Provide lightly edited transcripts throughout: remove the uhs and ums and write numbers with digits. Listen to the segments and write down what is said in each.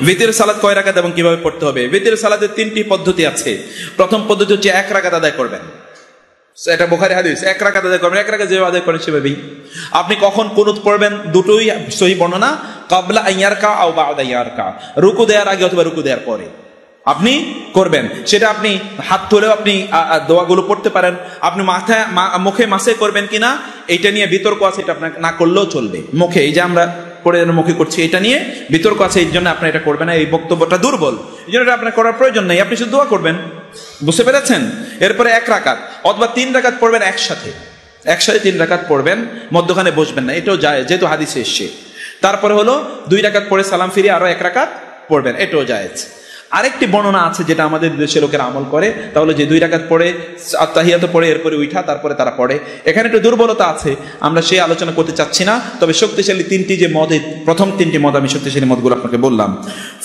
ভিতরের সালাত কয় রাকাত এবং কিভাবে পড়তে হবে? ভিতরের সালাতের তিনটি পদ্ধতি আছে। প্রথম পদ্ধতি হচ্ছে 1 রাকাত আদায় করবেন, এটা বুখারী হাদিস। 1 রাকাত আদায় করবেন, 1 রাকাত যেভাবে আদায় করেন সেভাবেই। আপনি কখন কুনুত পড়বেন দুটোই সহিহ বর্ণনা, ক্বাবলা আন ইয়ারকা আও বা'দা ইয়ারকা, রুকু দেওয়ার আগে অথবা রুকু দেওয়ার পরে আপনি করবেন। সেটা আপনি হাত তুলেও আপনি দোয়াগুলো পড়তে পারেন। আপনি মাথায় মুখে মাসে করবেন কিনা এইটা নিয়ে বিতর্ক আছে, এটা আপনার না করলেও চলবে। মুখে এই যে আমরা পড়ে মুখে করছি এটা নিয়ে বিতর্ক আছে, এই জন্য আপনি এটা করবেন না, এই বক্তব্যটা দুর্বল, এই জন্য এটা আপনার করার প্রয়োজন নেই। আপনি শুধু দোয়া করবেন, বুঝতে পেরেছেন? এরপরে 1 রাকাত অথবা 3 রাকাত পড়বেন একসাথে 3 রাকাত পড়বেন, মধ্যখানে বসবেন না, এটাও যায় যেহেতু হাদিসে এসছে। তারপরে হলো 2 রাকাত পড়ে সালাম ফিরিয়ে আরো 1 রাকাত পড়বেন, এটাও জায়েজ। আরেকটি বর্ণনা আছে যেটা আমাদের দেশের লোকেরা আমল করে, তাহলে যে 2 রাকাত পড়ে আত্তাহিয়াত পড়ে এরপরে উঠা তারপরে তারা পড়ে। এখানে একটু দুর্বলতা আছে, আমরা সেই আলোচনা করতে চাচ্ছি না। তবে শক্তিশালী 3টি যে মদ, প্রথম 3টি মদ আমি শক্তিশালী মদগুলো আপনাকে বললাম।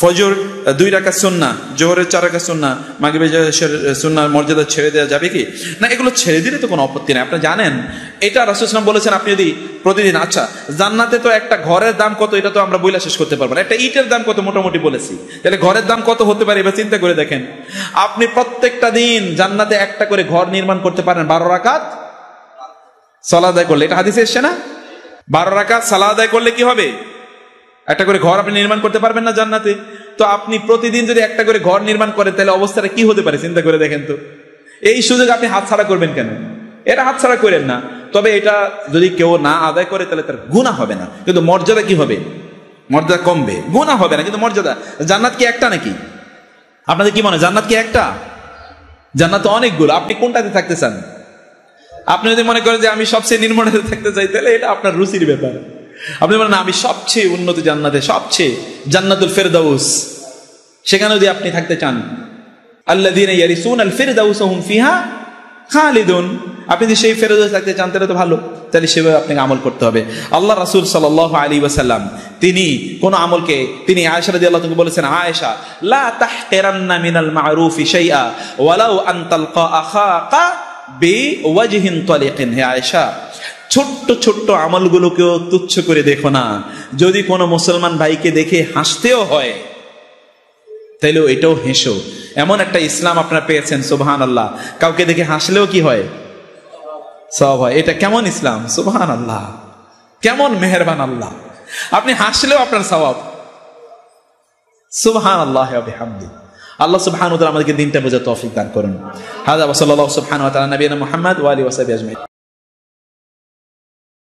ফজর 2 রাকাত সুন্নাহ, জোহরের 4 রাকাত সুন্নাহ, মাগরিবের সুন্নাহ মর্যাদা ছেড়ে দেওয়া যাবে কি না? এগুলো ছেড়ে দিলে তো কোনো আপত্তি নেই। আপনি জানেন এটা রাসূল সাল্লাল্লাহু আলাইহি ওয়াসাল্লাম বলেছেন, আপনি যদি প্রতিদিন, আচ্ছা জান্নাতে তো একটা ঘরের দাম কত এটা তো আমরা বইলা শেষ করতে পারবো না, একটা ইটের দাম কত মোটামুটি বলেছি, তাহলে ঘরের দাম কত হতে পারে এবার চিন্তা করে দেখেন। আপনি প্রত্যেকটা দিন জান্নাতে একটা করে ঘর নির্মাণ করতে পারেন 12 রাকাত সালাত আদায় করলে, এটা হাদিসে এসেছে না? 12 রাকাত সালাত আদায় করলে কি হবে? একটা করে ঘর আপনি নির্মাণ করতে পারবেন না জান্নাতে? তো আপনি প্রতিদিন যদি একটা করে ঘর নির্মাণ করেন তাহলে অবস্থাটা কি হতে পারে চিন্তা করে দেখেন তো। এই সুযোগ আপনি হাতছাড়া করবেন কেন? এটা হাতছাড়া করেন না। তবে এটা যদি কেউ না আদায় করে তাহলে তার গুনাহ হবে না, কিন্তু মর্যাদা কি হবে? মর্যাদা কমবে, গুনাহ হবে না কিন্তু মর্যাদা। জান্নাত কি একটা নাকি? আপনাদের কি মনে হয় জান্নাত কি একটা? জান্নাত তো অনেকগুলো, আপনি কোনটাতে থাকতে চান? আপনি যদি মনে করেন যে আমি সবচেয়ে নির্মলাতে থাকতে চাই তাহলে এটা আপনার রুচির ব্যাপার। আপনি বলেন না আমি সবচেয়ে উন্নত জান্নাতে, সবচেয়ে জান্নাতুল ফেরদাউস, সেখানে যদি আপনি থাকতে চান, আল্লাযীনা ইয়ারিসুনাল ফিরদাউস হুম ফিহা খালিদুন, আপনি যদি সেই ফেরদাউসে থাকতে চান তাহলে তো ভালো, তাহলে সেভাবে আপনাকে আমল করতে হবে। আল্লাহ রাসূল সাল্লাল্লাহু আলাইহি ওয়াসাল্লাম তিনি কোন আমলকে, তিনি আয়েশা রাদিয়াল্লাহু তাআলা বলেছেন, আয়েশা লা তাহকিরান্না মিনাল মা'রুফি শাইআ ওয়ালাউ আন তালকা আখাকা বিওয়াজহিন তালিকিন। হে আয়েশা, ছোট্ট ছোট্ট আমলগুলোকেও তুচ্ছ করে দেখো না, যদি কোনো মুসলমান ভাইকে দেখে হাসতেও হয় তাইলে এটাও হেসো। এমন একটা ইসলাম আপনারা পেয়েছেন, সুবহানাল্লাহ। কাউকে দেখে হাসলেও কি হয়? সওয়াব হয়। এটা কেমন ইসলাম! সুবহানাল্লাহ, কেমন মেহেরবান আল্লাহ! আপনি হাসলেও আপনার সওয়াব। সুবহানাল্লাহ ওয়া বিহামদি। আল্লাহ সুবহানাহু ওয়া তাআলা আমাদেরকে দ্বীনটা বোঝার তৌফিক দান করুন। হাযা ওয়া সাল্লাল্লাহু সুবহানাহু ওয়া তাআলা নবিয়িনা মুহাম্মদ ওয়া আলিহি ওয়া সাহবিহি আজমাইন।